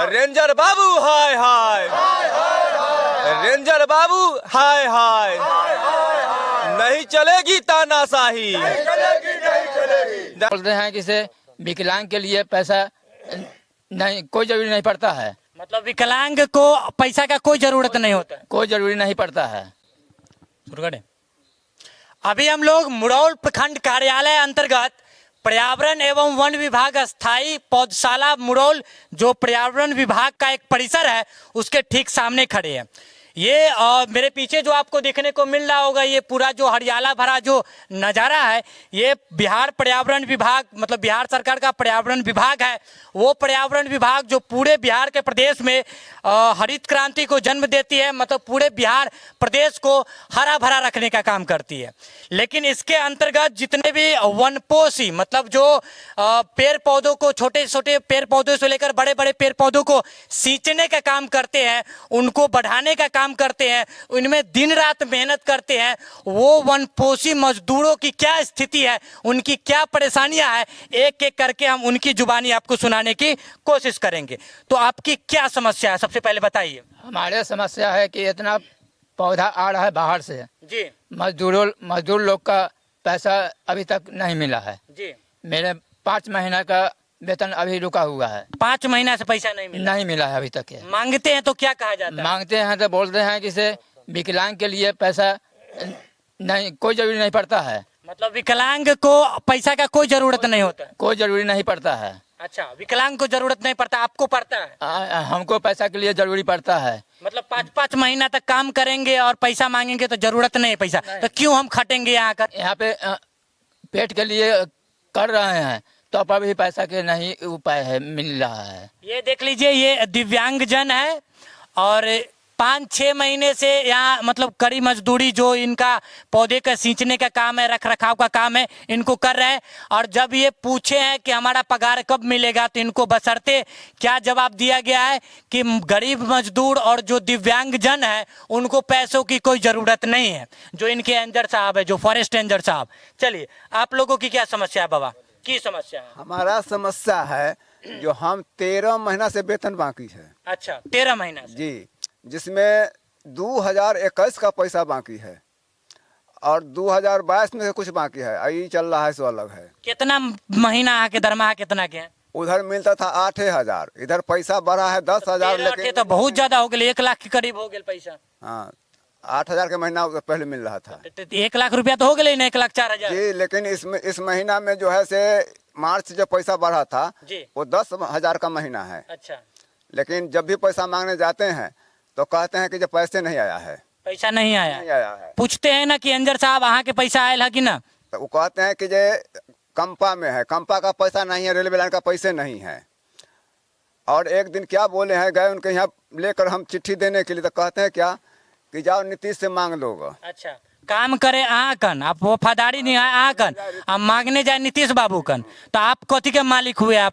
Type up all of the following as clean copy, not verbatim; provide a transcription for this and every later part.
Ranger बाबू हाय हाय, ranger बाबू हाय हाय, नहीं चलेगी तानाशाही। बोलते हैं कि से विकलांग के लिए पैसा नहीं, कोई जरूरी नहीं पड़ता है। मतलब विकलांग को पैसा का कोई जरूरत नहीं होता है। कोई जरूरी नहीं पड़ता है। शुरू करें। अभी हम लोग मुरौल प्रखंड कार्यालय अंतर्गत पर्यावरण एवं वन विभाग स्थायी पौधशाला मुरौल, जो पर्यावरण विभाग का एक परिसर है, उसके ठीक सामने खड़े हैं। ये मेरे पीछे जो आपको देखने को मिल रहा होगा, ये पूरा जो हरियाला भरा जो नज़ारा है, ये बिहार पर्यावरण विभाग, मतलब बिहार सरकार का पर्यावरण विभाग है। वो पर्यावरण विभाग जो पूरे बिहार के प्रदेश में हरित क्रांति को जन्म देती है, मतलब पूरे बिहार प्रदेश को हरा भरा रखने का काम करती है। लेकिन इसके अंतर्गत जितने भी वनपोषी, मतलब जो पेड़ पौधों को, छोटे छोटे पेड़ पौधों से लेकर बड़े बड़े पेड़ पौधों को सींचने का काम करते हैं, उनको बढ़ाने का काम करते हैं, उनमें दिन रात मेहनत करते हैं, वो वनपोषी मजदूरों की क्या स्थिति है, उनकी क्या परेशानियां हैं, एक एक करके हम उनकी जुबानी आपको सुनाने की कोशिश करेंगे। तो आपकी क्या समस्या है, सबसे पहले बताइए। हमारे समस्या है कि इतना पौधा आ रहा है बाहर से जी मजदूर लोग का पैसा अभी तक नहीं मिला है जी। मेरे 5 महीना का वेतन अभी रुका हुआ है। 5 महीना से पैसा नहीं मिला है अभी तक है। मांगते हैं तो क्या कहा जाता है? मांगते हैं तो बोलते हैं कि से विकलांग के लिए पैसा नहीं, कोई जरूरी नहीं पड़ता है। मतलब विकलांग को पैसा का कोई जरूरत नहीं होता है। कोई जरूरी नहीं पड़ता है। अच्छा, विकलांग को जरूरत नहीं पड़ता, आपको पड़ता है? हमको पैसा के लिए जरूरी पड़ता है। मतलब 5-5 महीना तक काम करेंगे और पैसा मांगेंगे तो जरूरत नहीं है पैसा, तो क्यों हम खटेंगे यहाँ कर? यहाँ पे पेट के लिए कर रहे हैं तो अब अभी पैसा के नहीं उपाय है, मिल रहा है। ये देख लीजिए, ये दिव्यांगजन है और 5-6 महीने से यहाँ मतलब कड़ी मजदूरी, जो इनका पौधे का सींचने का काम है, रख रखाव का काम है, इनको कर रहे हैं। और जब ये पूछे हैं कि हमारा पगार कब मिलेगा, तो इनको बशर्ते क्या जवाब दिया गया है कि गरीब मजदूर और जो दिव्यांगजन है उनको पैसों की कोई ज़रूरत नहीं है। जो इनके रेंजर साहब है, जो फॉरेस्ट रेंजर साहब, चलिए आप लोगों की क्या समस्या है बाबा, की समस्या है? हमारा समस्या है जो हम 13 महीना से वेतन बाकी है। अच्छा, 13 महीना से? जी, जिसमें 2021 का पैसा बाकी है और 2022 में से कुछ बाकी है, यही चल रहा है, सो अलग है। कितना महीना आके दरमाहा कितना के है? उधर मिलता था 8,000, इधर पैसा बढ़ा है 10,000। लेकिन तो बहुत ज्यादा हो गया, 1 लाख के करीब हो गया पैसा। हाँ, 8,000 के महीना पहले मिल रहा था। 1 लाख रुपया तो हो गया ना, 1,04,000। जी, लेकिन इस महीना में जो है से मार्च जो पैसा बढ़ा था जी, वो 10,000 का महीना है। अच्छा, लेकिन जब भी पैसा मांगने जाते हैं तो कहते हैं कि जब पैसे नहीं आया है, पैसा नहीं आया है। पूछते हैं ना कि अंजर साहब वहाँ के पैसा आयल है कि ना, तो वो कहते हैं कि जे कंपा में है, कंपा का पैसा नहीं है, रेलवे लाइन का पैसे नहीं है। और एक दिन क्या बोले हैं, गए उनके यहाँ लेकर हम चिट्ठी देने के लिए, तो कहते हैं क्या कि जाओ नीतीश से मांग लो। अच्छा, काम करे आकन, आप वफादारी नहीं है आकन, आप मांगने जाए नीतीश बाबू कन, तो आप कथी के मालिक हुए?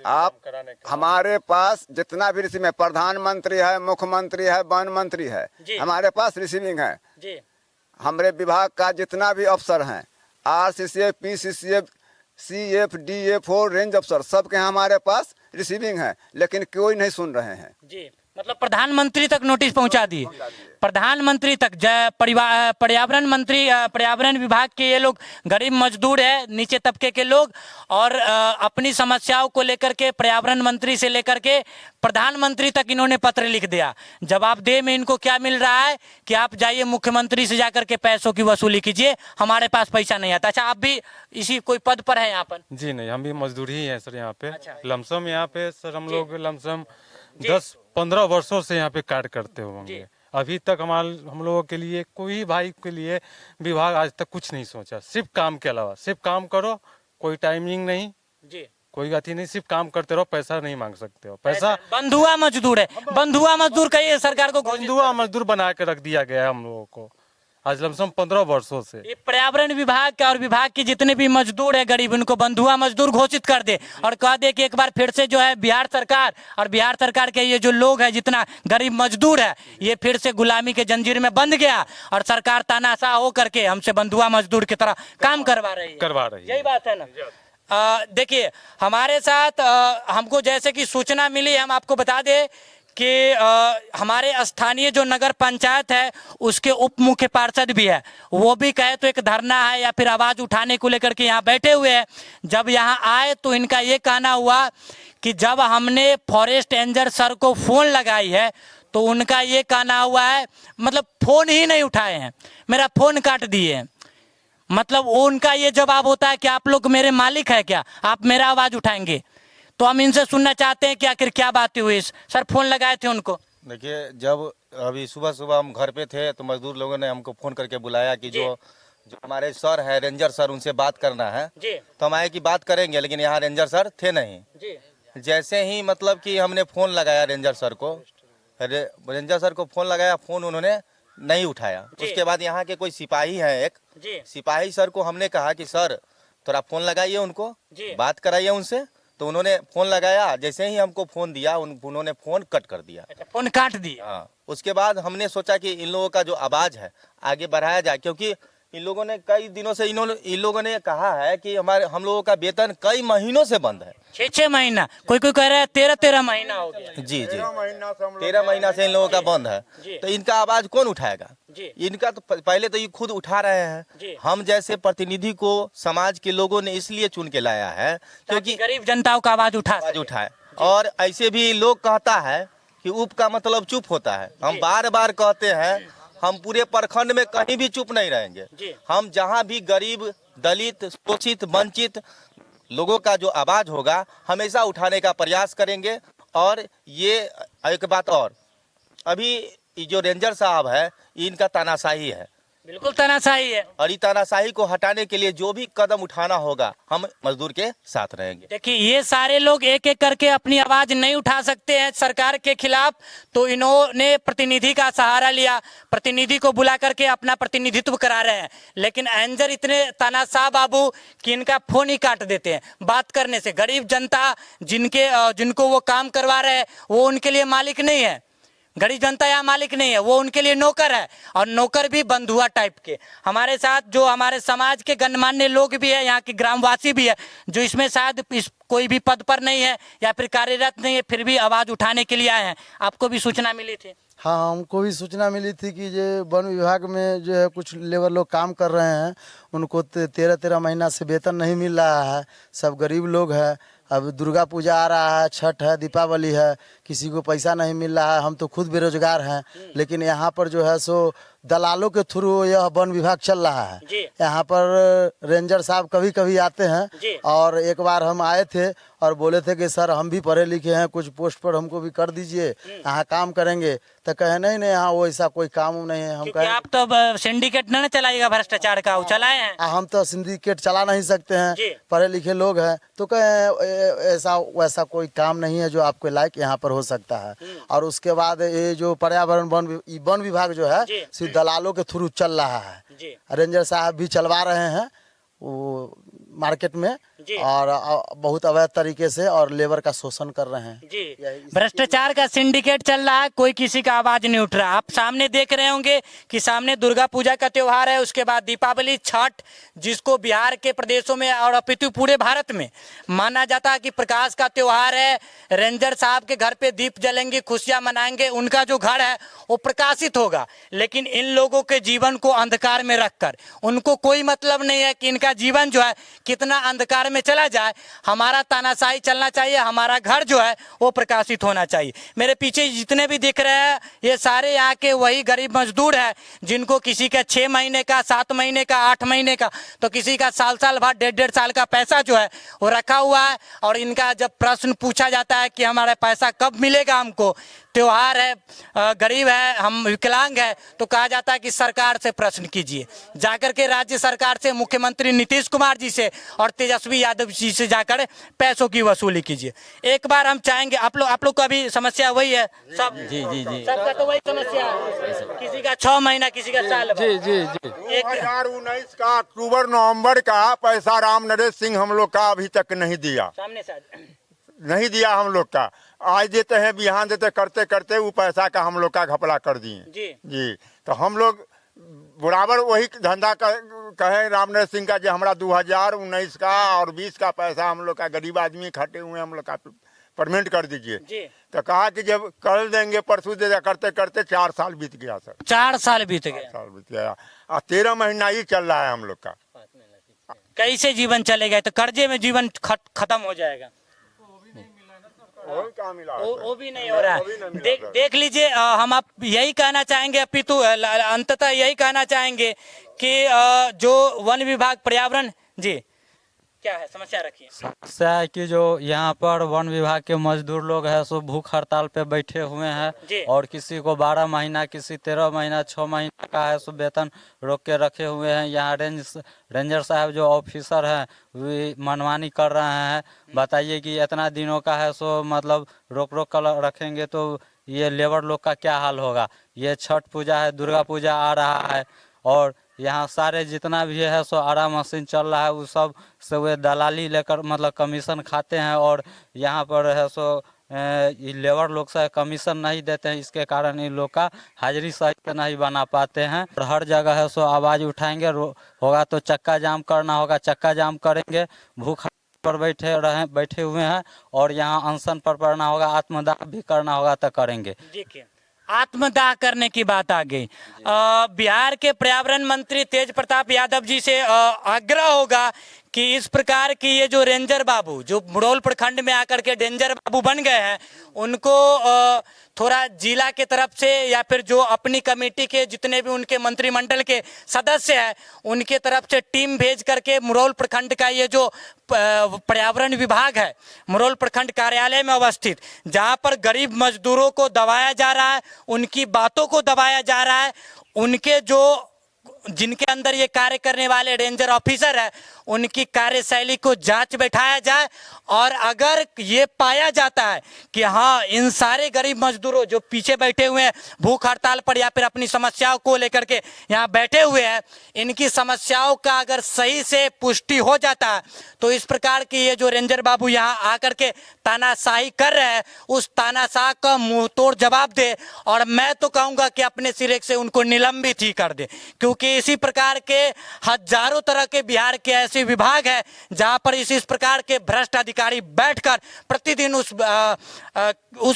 आप हमारे पास जितना भी रिसीव है, प्रधानमंत्री है, मुख्यमंत्री है, वन मंत्री है, हमारे पास रिसीविंग है जी। हमारे विभाग का जितना भी अफसर हैं, RCCF, PCCF, CF, DF, range अफसर, सबके हमारे पास रिसीविंग है, लेकिन कोई नहीं सुन रहे हैं जी। मतलब प्रधानमंत्री तक नोटिस पहुंचा दिए, प्रधानमंत्री तक। पर्यावरण मंत्री, पर्यावरण विभाग के ये लोग गरीब मजदूर है, नीचे तबके के लोग, और अपनी समस्याओं को लेकर के पर्यावरण मंत्री से लेकर के प्रधानमंत्री तक इन्होंने पत्र लिख दिया। जवाबदेह में इनको क्या मिल रहा है कि आप जाइए मुख्यमंत्री से जाकर के पैसों की वसूली कीजिए, हमारे पास पैसा नहीं आता। अच्छा, आप भी इसी कोई पद पर है यहाँ पर? जी नहीं, हम भी मजदूरी ही है सर यहाँ पे। अच्छा। लमसम यहाँ पे सर हम लोग लमसम 10-15 वर्षों से यहाँ पे कार्य करते होंगे। अभी तक हम लोगों के लिए, कोई भाई के लिए विभाग आज तक कुछ नहीं सोचा, सिर्फ काम के अलावा। सिर्फ काम करो, कोई टाइमिंग नहीं जी, कोई गति नहीं, सिर्फ काम करते रहो, पैसा नहीं मांग सकते हो। पैसा बंधुआ मजदूर है, बंधुआ मजदूर कहिए सरकार को, बंधुआ मजदूर बना के रख दिया गया है हम लोगों को आज लमसम 15 वर्षों से। ये पर्यावरण विभाग का और विभाग के जितने भी मजदूर है गरीब, उनको बंधुआ मजदूर घोषित कर दे और कह दे कि एक बार फिर से जो है बिहार सरकार और बिहार सरकार के ये जो लोग है, जितना गरीब मजदूर है, ये फिर से गुलामी के जंजीर में बंध गया और सरकार तानाशाह हो करके हमसे बंधुआ मजदूर की तरह काम करवा रही है। यही बात है ना। देखिए हमारे साथ हमको जैसे कि सूचना मिली, हम आपको बता दें कि हमारे स्थानीय जो नगर पंचायत है उसके उप मुख्य पार्षद भी है, वो भी कहे तो एक धरना है या फिर आवाज़ उठाने को लेकर के यहाँ बैठे हुए हैं। जब यहाँ आए तो इनका ये कहना हुआ कि जब हमने फॉरेस्ट रेंजर सर को फ़ोन लगाई है तो उनका ये कहना हुआ है, मतलब फ़ोन ही नहीं उठाए हैं, मेरा फ़ोन काट दिए हैं। मतलब वो उनका ये जवाब होता है कि आप लोग मेरे मालिक है क्या, आप मेरा आवाज़ उठाएंगे? तो हम इनसे सुनना चाहते हैं कि आखिर क्या बातें हुई। सर फ़ोन लगाए थे उनको? देखिए, जब अभी सुबह सुबह हम घर पे थे तो मजदूर लोगों ने हमको फ़ोन करके बुलाया कि जो हमारे सर है रेंजर सर, उनसे बात करना है। तो हम आए कि बात करेंगे, लेकिन यहाँ रेंजर सर थे नहीं। जैसे ही मतलब कि हमने फ़ोन लगाया रेंजर सर को, रेंजर सर को फ़ोन लगाया, फ़ोन उन्होंने नहीं उठाया। उसके बाद यहाँ के कोई सिपाही हैं, एक सिपाही सर को हमने कहा कि सर थोड़ा फ़ोन लगाइए, उनको बात कराइए उनसे। तो उन्होंने फ़ोन लगाया, जैसे ही हमको फ़ोन दिया उन्होंने फ़ोन कट कर दिया। फ़ोन काट दिया। हाँ, उसके बाद हमने सोचा कि इन लोगों का जो आवाज़ है आगे बढ़ाया जाए, क्योंकि इन लोगों ने कई दिनों से इन लोगों ने कहा है कि हम लोगों का वेतन कई महीनों से बंद है। 6 महीना, कोई कह रहा है 13 महीना हो गया। जी 13 महीना से इन लोगों का बंद है। तो इनका आवाज़ कौन उठाएगा? इनका तो पहले तो ये खुद उठा रहे हैं। हम जैसे प्रतिनिधि को समाज के लोगों ने इसलिए चुन के लाया है क्योंकि गरीब जनताओं का आवाज़ उठाए। और ऐसे भी लोग कहता है कि उप का मतलब चुप होता है। हम बार बार कहते हैं, हम पूरे प्रखंड में कहीं भी चुप नहीं रहेंगे। हम जहां भी गरीब, दलित, शोषित, वंचित लोगों का जो आवाज़ होगा हमेशा उठाने का प्रयास करेंगे। और ये एक बात और, अभी जो रेंजर साहब है इनका तानाशाही है, बिल्कुल तानाशाही है। और ये तानाशाही को हटाने के लिए जो भी कदम उठाना होगा हम मजदूर के साथ रहेंगे। देखिए ये सारे लोग एक एक करके अपनी आवाज नहीं उठा सकते हैं सरकार के खिलाफ, तो इन्होंने प्रतिनिधि का सहारा लिया, प्रतिनिधि को बुला करके अपना प्रतिनिधित्व करा रहे हैं। लेकिन एंजर इतने तानाशाह बाबू कि इनका फोन ही काट देते हैं बात करने से। गरीब जनता जिनको वो काम करवा रहे हैं वो उनके लिए मालिक नहीं है, गरीब जनता यहाँ मालिक नहीं है, वो उनके लिए नौकर है, और नौकर भी बंधुआ टाइप के। हमारे साथ जो हमारे समाज के गणमान्य लोग भी है, यहाँ के ग्रामवासी भी है, जो इसमें शायद कोई भी पद पर नहीं है या फिर कार्यरत नहीं है, फिर भी आवाज़ उठाने के लिए आए हैं। आपको भी सूचना मिली थी? हाँ, हमको भी सूचना मिली थी कि जो वन विभाग में जो है कुछ लेबर लोग काम कर रहे हैं, उनको 13 महीना से वेतन नहीं मिल रहा है। सब गरीब लोग हैं। अब दुर्गा पूजा आ रहा है, छठ है, दीपावली है, किसी को पैसा नहीं मिल रहा है। हम तो खुद बेरोजगार हैं, लेकिन यहाँ पर जो है सो दलालों के थ्रू यह वन विभाग चल रहा है। यहाँ पर रेंजर साहब कभी कभी आते हैं, और एक बार हम आए थे और बोले थे कि सर हम भी पढ़े लिखे हैं, कुछ पोस्ट पर हमको भी कर दीजिए, यहाँ काम करेंगे। तो कहे नहीं यहाँ वो ऐसा कोई काम नहीं है। हम कहे आप तो सिंडिकेट न चलाएगा भ्रष्टाचार का, वो चलाए हैं। हम तो सिंडिकेट चला नहीं सकते हैं, पढ़े लिखे लोग हैं। तो कहे ऐसा वैसा कोई काम नहीं है जो आपके लायक यहाँ पर हो सकता है। और उसके बाद ये जो पर्यावरण वन विभाग जो है सिर्फ दलालों के थ्रू चल रहा है। रेंजर साहब भी चलवा रहे हैं वो मार्केट में, और बहुत अवैध तरीके से और लेबर का शोषण कर रहे हैं। जी, भ्रष्टाचार का सिंडिकेट चल रहा है, कोई किसी का आवाज नहीं उठ रहा। आप सामने देख रहे होंगे कि सामने दुर्गा पूजा का त्योहार है, उसके बाद दीपावली, छठ, जिसको बिहार के प्रदेशों में और अपितु पूरे भारत में माना जाता है कि प्रकाश का त्योहार है। रेंजर साहब के घर पे दीप जलेंगे, खुशियां मनाएंगे, उनका जो घर है वो प्रकाशित होगा। लेकिन इन लोगों के जीवन को अंधकार में रखकर उनको कोई मतलब नहीं है कि इनका जीवन जो है कितना अंधकार में चला जाए। हमारा तानाशाही चलना चाहिए, हमारा घर जो है वो प्रकाशित होना चाहिए। मेरे पीछे जितने भी दिख रहे हैं ये सारे यहाँ के वही गरीब मजदूर हैं, जिनको किसी का 6 महीने का, 7 महीने का, 8 महीने का, तो किसी का साल भर, 1.5 साल का पैसा जो है वो रखा हुआ है। और इनका जब प्रश्न पूछा जाता है कि हमारा पैसा कब मिलेगा, हमको त्योहार है, गरीब है, हम विकलांग है, तो कहा जाता है कि सरकार से प्रश्न कीजिए, जाकर के राज्य सरकार से, मुख्यमंत्री नीतीश कुमार जी से और तेजस्वी यादव जी से जाकर पैसों की वसूली कीजिए। एक बार हम चाहेंगे, आप लोग का भी समस्या वही है सब? जी जी जी, सबका तो वही समस्या है, किसी का 6 महीना, किसी का साल। जी जी जी। 2019 का अक्टूबर नवंबर का पैसा राम नरेश सिंह हम लोग का अभी तक नहीं दिया, सामने से नहीं दिया हम लोग का। आज देते हैं, बिहान देते, करते करते वो पैसा का हम लोग का घपला कर दिए। जी जी, तो हम लोग बराबर वही धंधा कहे रामनरेश सिंह का जो हमारा 2019 का और 20 का पैसा हम लोग का गरीब आदमी खटे हुए हम लोग का पेमेंट कर दीजिए। तो कहा कि जब कर देंगे परसों दे करते करते 4 साल बीत गया सर। 4 साल बीत गए। 4 साल बीत गया और 13 महीना ही चल रहा है हम लोग का। कैसे जीवन चलेगा? तो कर्जे में जीवन खत्म हो जाएगा। वो भी नहीं हो रहा है। देख लीजिए, हम आप यही कहना चाहेंगे अपितु अंततः यही कहना चाहेंगे कि जो वन विभाग पर्यावरण जी क्या है समस्या रखिए। समस्या है कि जो यहाँ पर वन विभाग के मजदूर लोग हैं सो भूख हड़ताल पे बैठे हुए हैं और किसी को 12 महीना, किसी 13 महीना, 6 महीना का है सो वेतन रोक के रखे हुए हैं। यहाँ रेंजर साहब जो ऑफिसर हैं वे मनमानी कर रहे हैं। बताइए कि इतना दिनों का है सो मतलब रोक कर रखेंगे तो ये लेबर लोग का क्या हाल होगा। ये छठ पूजा है, दुर्गा पूजा आ रहा है और यहाँ सारे जितना भी है सो आरा मशीन चल रहा है वो सब से वे दलाली लेकर मतलब कमीशन खाते हैं और यहाँ पर है सो ये लेबर लोग से कमीशन नहीं देते हैं। इसके कारण इन लोग का हाजिरी सही से नहीं बना पाते हैं और हर जगह है सो आवाज़ उठाएंगे, होगा तो चक्का जाम करना होगा, चक्का जाम करेंगे। भूख पर बैठे हुए हैं और यहाँ अनशन पर पड़ना होगा, आत्मदाह भी करना होगा तो करेंगे। आत्मदाह करने की बात आ गई। बिहार के पर्यावरण मंत्री तेज प्रताप यादव जी से आग्रह होगा कि इस प्रकार की ये जो रेंजर बाबू जो मुरौल प्रखंड में आकर के रेंजर बाबू बन गए हैं उनको थोड़ा जिला के तरफ से या फिर जो अपनी कमेटी के जितने भी उनके मंत्रिमंडल के सदस्य हैं उनके तरफ से टीम भेज करके मुरौल प्रखंड का ये जो पर्यावरण विभाग है मुरौल प्रखंड कार्यालय में अवस्थित, जहां पर गरीब मजदूरों को दबाया जा रहा है, उनकी बातों को दबाया जा रहा है, उनके जो जिनके अंदर ये कार्य करने वाले रेंजर ऑफिसर है उनकी कार्यशैली को जांच बैठाया जाए और अगर ये पाया जाता है कि हाँ इन सारे गरीब मजदूरों जो पीछे बैठे हुए हैं भूख हड़ताल पर या फिर अपनी समस्याओं को लेकर के यहाँ बैठे हुए हैं, इनकी समस्याओं का अगर सही से पुष्टि हो जाता है तो इस प्रकार की ये जो रेंजर बाबू यहाँ आकर के तानाशाही कर रहे हैं उस तानाशाह का मुंह तोड़ जवाब दे और मैं तो कहूँगा कि अपने सिरे से उनको निलंबित ही कर दे, क्योंकि इसी प्रकार के हजारों तरह के बिहार के ऐसे विभाग है जहां पर इस प्रकार के भ्रष्ट अधिकारी बैठकर प्रतिदिन उस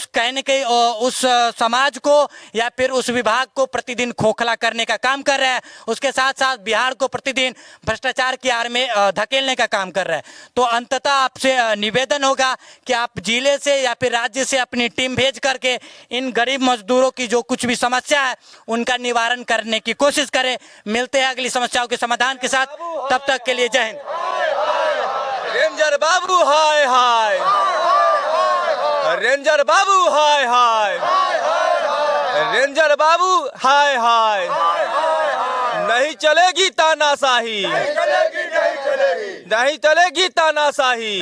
कहने के उस समाज को या फिर उस विभाग को प्रतिदिन खोखला करने का काम कर रहे हैं, उसके साथ साथ बिहार को प्रतिदिन भ्रष्टाचार की आड़ में धकेलने का काम कर रहे हैं। तो अंततः आपसे निवेदन होगा कि आप जिले से या फिर राज्य से अपनी टीम भेज करके इन गरीब मजदूरों की जो कुछ भी समस्या है उनका निवारण करने की कोशिश करें। मिलते हैं अगली समस्याओं के समाधान के साथ, तब तक के लिए जय हिंद। रेंजर बाबू हाय हाय, रेंजर बाबू हाय हाय, रेंजर बाबू हाय हाय, नहीं चलेगी तानाशाही, नहीं चलेगी तानाशाही।